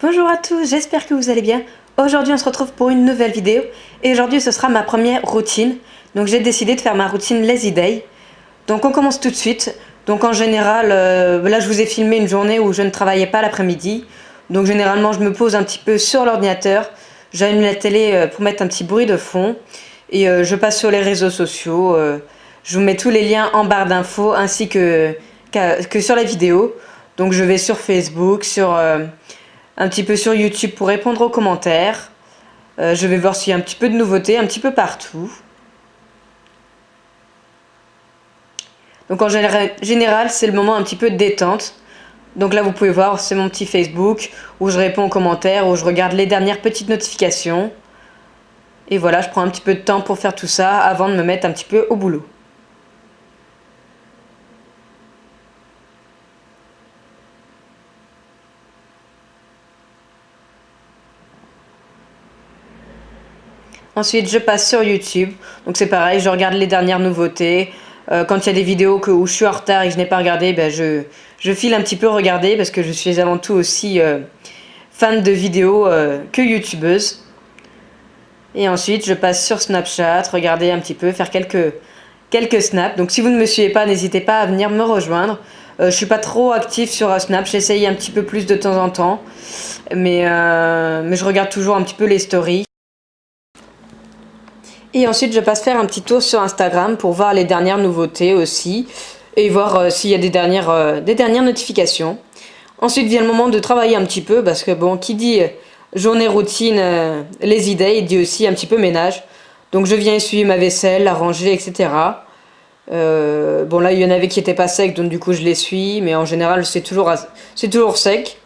Bonjour à tous, j'espère que vous allez bien. Aujourd'hui on se retrouve pour une nouvelle vidéo et aujourd'hui ce sera ma première routine. Donc j'ai décidé de faire ma routine Lazy Day. Donc on commence tout de suite. Donc en général, là je vous ai filmé une journée où je ne travaillais pas l'après-midi. Donc généralement je me pose un petit peu sur l'ordinateur, j'allume la télé pour mettre un petit bruit de fond et je passe sur les réseaux sociaux. Je vous mets tous les liens en barre d'infos ainsi que sur la vidéo. Donc je vais sur Facebook, un petit peu sur YouTube pour répondre aux commentaires. Je vais voir s'il y a un petit peu de nouveautés, un petit peu partout. Donc en général, c'est le moment un petit peu de détente. Donc là, vous pouvez voir, c'est mon petit Facebook où je réponds aux commentaires, où je regarde les dernières petites notifications. Et voilà, je prends un petit peu de temps pour faire tout ça avant de me mettre un petit peu au boulot. Ensuite, je passe sur YouTube. Donc c'est pareil, je regarde les dernières nouveautés. Quand il y a des vidéos où je suis en retard et que je n'ai pas regardé, je file un petit peu regarder parce que je suis avant tout aussi fan de vidéos que youtubeuse. Et ensuite, je passe sur Snapchat, regarder un petit peu, faire quelques snaps. Donc si vous ne me suivez pas, n'hésitez pas à venir me rejoindre. Je suis pas trop active sur Snap, j'essaye un petit peu plus de temps en temps. Mais je regarde toujours un petit peu les stories. Et ensuite, je passe faire un petit tour sur Instagram pour voir les dernières nouveautés aussi et voir s'il y a des dernières notifications. Ensuite vient le moment de travailler un petit peu parce que bon, qui dit journée routine, Lazy Day, dit aussi un petit peu ménage. Donc je viens essuyer ma vaisselle, la ranger, etc. Bon là, il y en avait qui n'étaient pas secs, donc du coup je l'essuie, mais en général c'est toujours sec.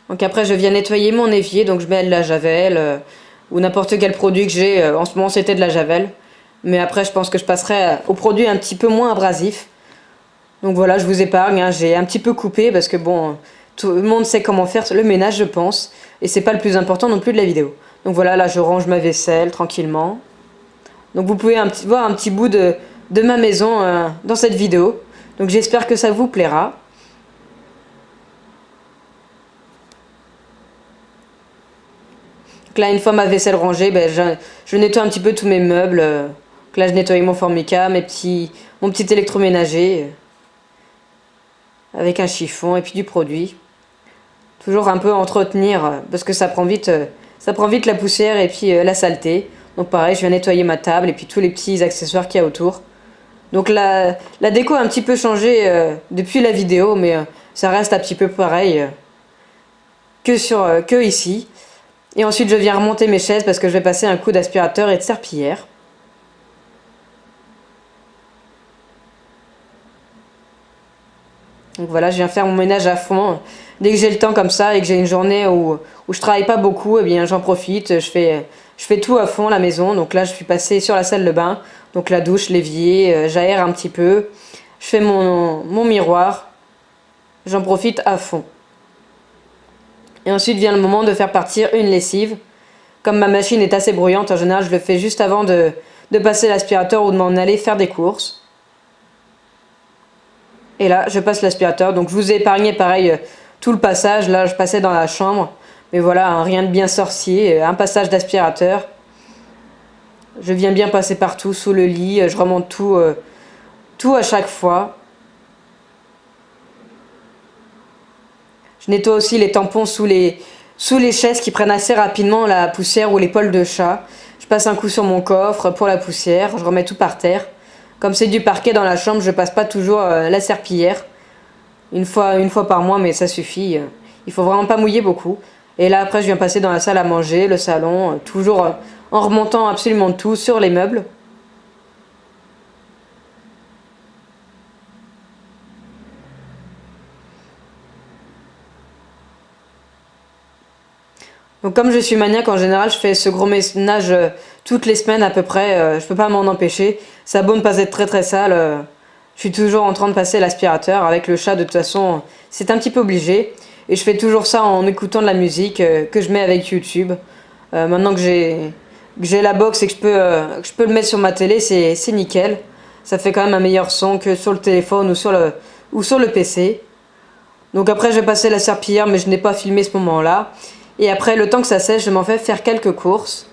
Donc après, je viens nettoyer mon évier, donc je mets de la javel ou n'importe quel produit que j'ai. En ce moment, c'était de la javel. Mais après, je pense que je passerai aux produits un petit peu moins abrasifs. Donc voilà, je vous épargne, hein, j'ai un petit peu coupé parce que bon, tout le monde sait comment faire le ménage, je pense. Et c'est pas le plus important non plus de la vidéo. Donc voilà, là, je range ma vaisselle tranquillement. Donc vous pouvez voir un petit bout de ma maison dans cette vidéo. Donc j'espère que ça vous plaira. Donc là, une fois ma vaisselle rangée, je nettoie un petit peu tous mes meubles. Donc là, je nettoie mon formica, mon petit électroménager avec un chiffon et puis du produit. Toujours un peu entretenir parce que ça prend vite la poussière et puis la saleté. Donc pareil, je viens nettoyer ma table et puis tous les petits accessoires qu'il y a autour. Donc la déco a un petit peu changé depuis la vidéo, mais ça reste un petit peu pareil que ici. Et ensuite, je viens remonter mes chaises parce que je vais passer un coup d'aspirateur et de serpillière. Donc voilà, je viens faire mon ménage à fond. Dès que j'ai le temps comme ça et que j'ai une journée où je travaille pas beaucoup, eh bien j'en profite. Je fais tout à fond la maison. Donc là, je suis passée sur la salle de bain. Donc la douche, l'évier, j'aère un petit peu. Je fais mon miroir. J'en profite à fond. Et ensuite vient le moment de faire partir une lessive. Comme ma machine est assez bruyante, en général, je le fais juste avant de passer l'aspirateur ou de m'en aller faire des courses. Et là, je passe l'aspirateur. Donc, je vous ai épargné, pareil, tout le passage. Là, je passais dans la chambre. Mais voilà, hein, rien de bien sorcier. Un passage d'aspirateur. Je viens bien passer partout, sous le lit. Je remonte tout à chaque fois. Je nettoie aussi les tampons sous les chaises qui prennent assez rapidement la poussière ou les poils de chat. Je passe un coup sur mon coffre pour la poussière. Je remets tout par terre. Comme c'est du parquet dans la chambre, je passe pas toujours la serpillière. Une fois par mois, mais ça suffit. Il faut vraiment pas mouiller beaucoup. Et là, après, je viens passer dans la salle à manger, le salon, toujours en remontant absolument tout sur les meubles. Donc comme je suis maniaque, en général, je fais ce gros ménage toutes les semaines à peu près. Je peux pas m'en empêcher. Ça a beau ne pas être très très sale. je suis toujours en train de passer l'aspirateur. Avec le chat, de toute façon, c'est un petit peu obligé. Et je fais toujours ça en écoutant de la musique que je mets avec YouTube. Maintenant que j'ai la box et que je peux le mettre sur ma télé, c'est nickel. Ça fait quand même un meilleur son que sur le téléphone ou sur le PC. Donc après, je vais passer la serpillière, mais je n'ai pas filmé ce moment-là. Et après, le temps que ça sèche, je m'en fais faire quelques courses.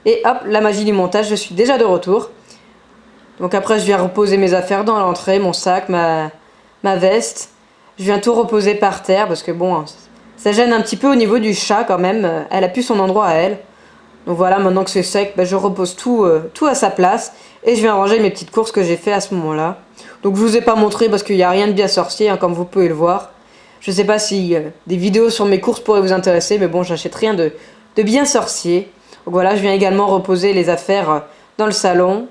Et hop, la magie du montage, je suis déjà de retour. Donc après, je viens reposer mes affaires dans l'entrée, mon sac, ma veste. Je viens tout reposer par terre parce que bon, ça gêne un petit peu au niveau du chat quand même. Elle a plus son endroit à elle. Donc voilà, maintenant que c'est sec, je repose tout à sa place. Et je viens ranger mes petites courses que j'ai fait à ce moment-là. Donc je vous ai pas montré parce qu'il n'y a rien de bien sorcier, hein, comme vous pouvez le voir. Je sais pas si des vidéos sur mes courses pourraient vous intéresser, mais bon, j'achète rien de bien sorcier. Donc voilà, je viens également reposer les affaires dans le salon,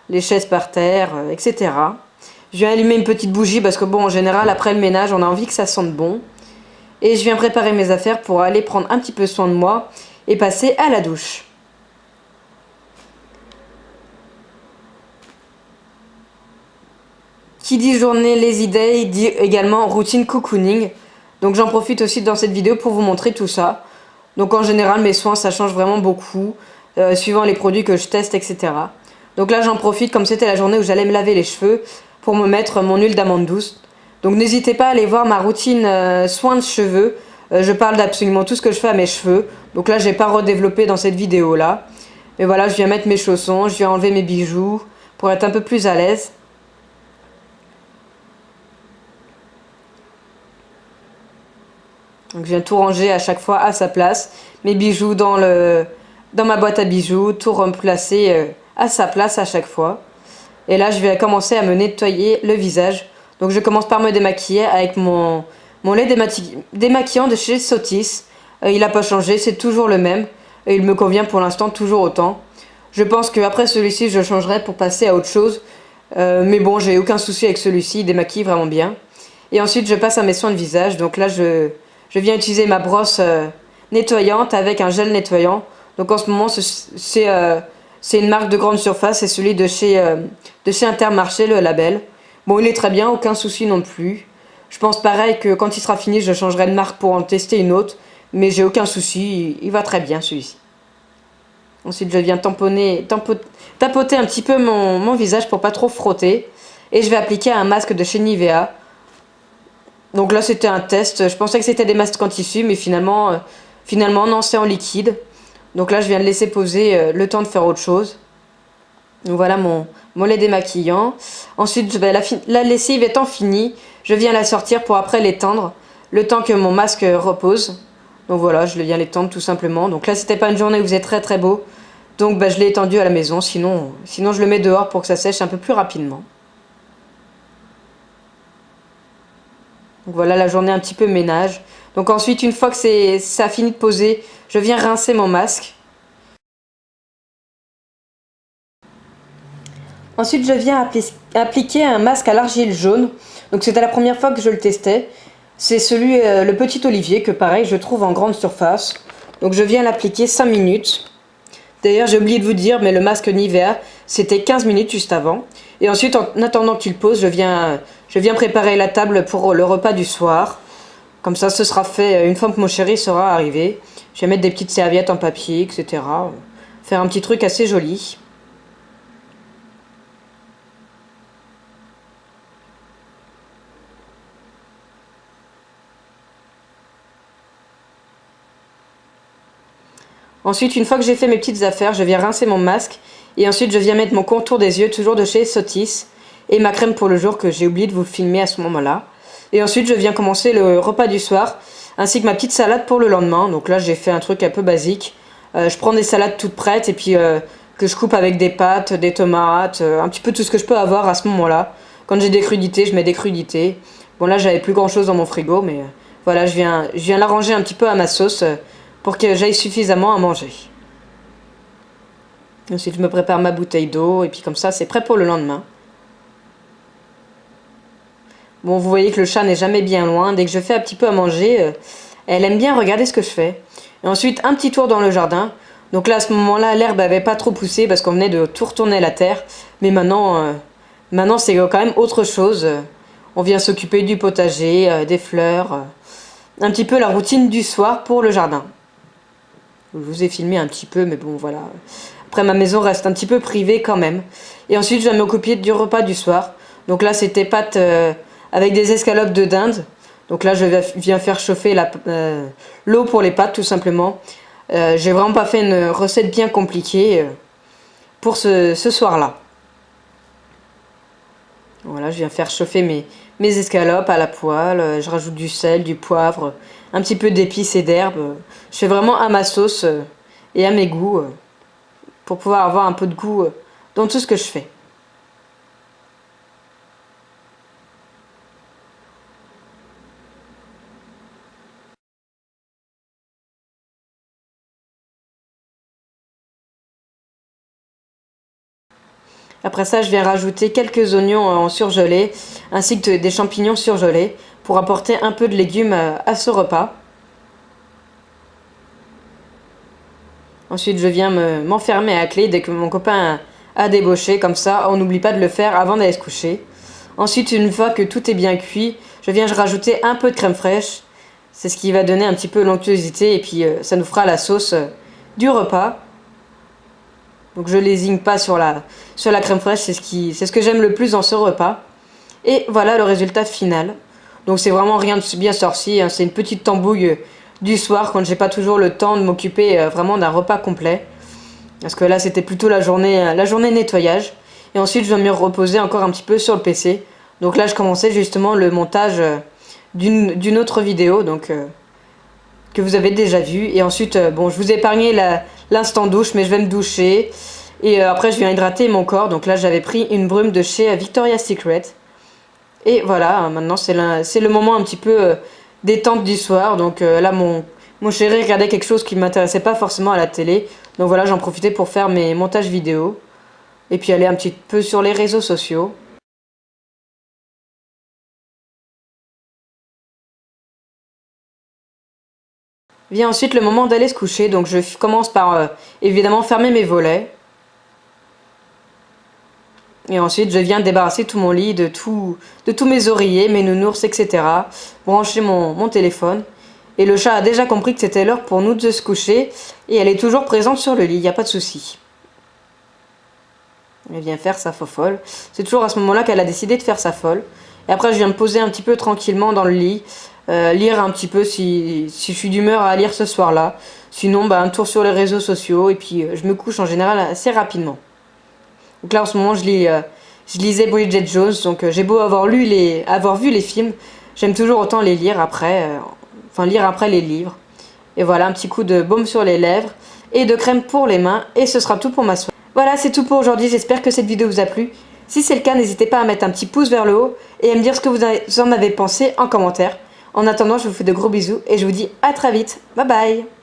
les chaises par terre, etc. Je viens allumer une petite bougie parce que bon, en général, après le ménage, on a envie que ça sente bon. Et je viens préparer mes affaires pour aller prendre un petit peu soin de moi et passer à la douche. Qui dit journée Lazy Day dit également routine cocooning. Donc j'en profite aussi dans cette vidéo pour vous montrer tout ça. Donc en général, mes soins, ça change vraiment beaucoup, suivant les produits que je teste, etc. Donc là, j'en profite comme c'était la journée où j'allais me laver les cheveux pour me mettre mon huile d'amande douce. Donc n'hésitez pas à aller voir ma routine soins de cheveux. Je parle d'absolument tout ce que je fais à mes cheveux. Donc là, je n'ai pas redéveloppé dans cette vidéo-là. Mais voilà, je viens mettre mes chaussons, je viens enlever mes bijoux pour être un peu plus à l'aise. Donc je viens tout ranger à chaque fois à sa place. Mes bijoux dans ma boîte à bijoux, tout replacer à sa place à chaque fois. Et là, je vais commencer à me nettoyer le visage. Donc je commence par me démaquiller avec mon lait démaquillant de chez Sotis. Il n'a pas changé, c'est toujours le même. Et il me convient pour l'instant toujours autant. Je pense qu'après celui-ci, je changerai pour passer à autre chose. Mais bon, j'ai aucun souci avec celui-ci, il démaquille vraiment bien. Et ensuite, je passe à mes soins de visage. Donc là, je viens utiliser ma brosse nettoyante avec un gel nettoyant. Donc en ce moment, c'est une marque de grande surface, c'est celui de chez Intermarché, le label. Bon, il est très bien, aucun souci non plus. Je pense pareil que quand il sera fini, je changerai de marque pour en tester une autre. Mais j'ai aucun souci, il va très bien celui-ci. Ensuite, je viens tapoter un petit peu mon visage pour pas trop frotter. Et je vais appliquer un masque de chez Nivea. Donc là, c'était un test. Je pensais que c'était des masques en tissu, mais finalement non, c'est en liquide. Donc là, je viens de laisser poser le temps de faire autre chose. Donc voilà mon lait démaquillant. Ensuite, la lessive étant finie, je viens la sortir pour après l'étendre, le temps que mon masque repose. Donc voilà, je viens l'étendre tout simplement. Donc là, c'était pas une journée où il faisait très très beau. Donc je l'ai étendu à la maison, sinon je le mets dehors pour que ça sèche un peu plus rapidement. Donc voilà la journée un petit peu ménage. Donc ensuite, une fois que ça a fini de poser, je viens rincer mon masque. Ensuite, je viens appliquer un masque à l'argile jaune. Donc c'était la première fois que je le testais. C'est le petit Olivier que pareil, je trouve en grande surface. Donc je viens l'appliquer 5 minutes. D'ailleurs, j'ai oublié de vous dire, mais le masque Nivea, c'était 15 minutes juste avant. Et ensuite, en attendant que tu le poses, je viens préparer la table pour le repas du soir. Comme ça, ce sera fait une fois que mon chéri sera arrivé. Je vais mettre des petites serviettes en papier, etc. Faire un petit truc assez joli. Ensuite, une fois que j'ai fait mes petites affaires, je viens rincer mon masque. Et ensuite, je viens mettre mon contour des yeux, toujours de chez Sotis. Et ma crème pour le jour, que j'ai oublié de vous filmer à ce moment-là. Et ensuite, je viens commencer le repas du soir, ainsi que ma petite salade pour le lendemain. Donc là, j'ai fait un truc un peu basique. Je prends des salades toutes prêtes et puis que je coupe avec des pâtes, des tomates, un petit peu tout ce que je peux avoir à ce moment-là. Quand j'ai des crudités, je mets des crudités. Bon, là, j'avais plus grand-chose dans mon frigo, mais voilà, je viens l'arranger un petit peu à ma sauce pour que j'aille suffisamment à manger. Ensuite, je me prépare ma bouteille d'eau et puis comme ça, c'est prêt pour le lendemain. Bon, vous voyez que le chat n'est jamais bien loin. Dès que je fais un petit peu à manger, elle aime bien regarder ce que je fais. Et ensuite, un petit tour dans le jardin. Donc là, à ce moment-là, l'herbe n'avait pas trop poussé parce qu'on venait de tout retourner la terre. Mais maintenant Maintenant, c'est quand même autre chose. On vient s'occuper du potager, des fleurs, un petit peu la routine du soir pour le jardin. Je vous ai filmé un petit peu, mais bon, voilà. Après, ma maison reste un petit peu privée quand même. Et ensuite, je vais m'occuper du repas du soir. Donc là, c'était pâtes avec des escalopes de dinde. Donc là, je viens faire chauffer l'eau pour les pâtes, tout simplement. J'ai vraiment pas fait une recette bien compliquée pour ce soir-là. Voilà, je viens faire chauffer mes escalopes à la poêle. Je rajoute du sel, du poivre, un petit peu d'épices et d'herbes. Je fais vraiment à ma sauce et à mes goûts pour pouvoir avoir un peu de goût dans tout ce que je fais. Après ça, je viens rajouter quelques oignons en surgelé, ainsi que des champignons surgelés, pour apporter un peu de légumes à ce repas. Ensuite, je viens m'enfermer à clé dès que mon copain a débauché, comme ça, on n'oublie pas de le faire avant d'aller se coucher. Ensuite, une fois que tout est bien cuit, je viens rajouter un peu de crème fraîche. C'est ce qui va donner un petit peu l'onctuosité et puis ça nous fera la sauce du repas. Donc je lésigne pas sur la crème fraîche, c'est ce que j'aime le plus dans ce repas. Et voilà le résultat final. Donc c'est vraiment rien de bien sorcier, hein. C'est une petite tambouille du soir quand j'ai pas toujours le temps de m'occuper vraiment d'un repas complet. Parce que là c'était plutôt la journée nettoyage. Et ensuite je vais me reposer encore un petit peu sur le PC. Donc là je commençais justement le montage d'une autre vidéo que vous avez déjà vu. Et ensuite, bon, je vous ai épargné l'instant douche, mais je vais me doucher. Et après, je viens hydrater mon corps. Donc là, j'avais pris une brume de chez Victoria's Secret. Et voilà, maintenant, c'est le moment un petit peu détente du soir. Donc là, mon chéri regardait quelque chose qui ne m'intéressait pas forcément à la télé. Donc voilà, j'en profitais pour faire mes montages vidéo. Et puis aller un petit peu sur les réseaux sociaux. Vient ensuite le moment d'aller se coucher, donc je commence par évidemment fermer mes volets. Et ensuite je viens débarrasser tout mon lit de tous mes oreillers, mes nounours, etc. Brancher mon téléphone. Et le chat a déjà compris que c'était l'heure pour nous de se coucher. Et elle est toujours présente sur le lit, il n'y a pas de souci. Elle vient faire sa fofolle. C'est toujours à ce moment-là qu'elle a décidé de faire sa folle. Et après je viens me poser un petit peu tranquillement dans le lit. Lire un petit peu si je suis d'humeur à lire ce soir-là. Sinon, un tour sur les réseaux sociaux et puis je me couche en général assez rapidement. Donc là, en ce moment, je lisais Bridget Jones. Donc j'ai beau avoir vu les films, j'aime toujours autant les lire après. Lire après les livres. Et voilà, un petit coup de baume sur les lèvres et de crème pour les mains. Et ce sera tout pour ma soirée. Voilà, c'est tout pour aujourd'hui. J'espère que cette vidéo vous a plu. Si c'est le cas, n'hésitez pas à mettre un petit pouce vers le haut et à me dire ce que vous en avez pensé en commentaire. En attendant, je vous fais de gros bisous et je vous dis à très vite. Bye bye!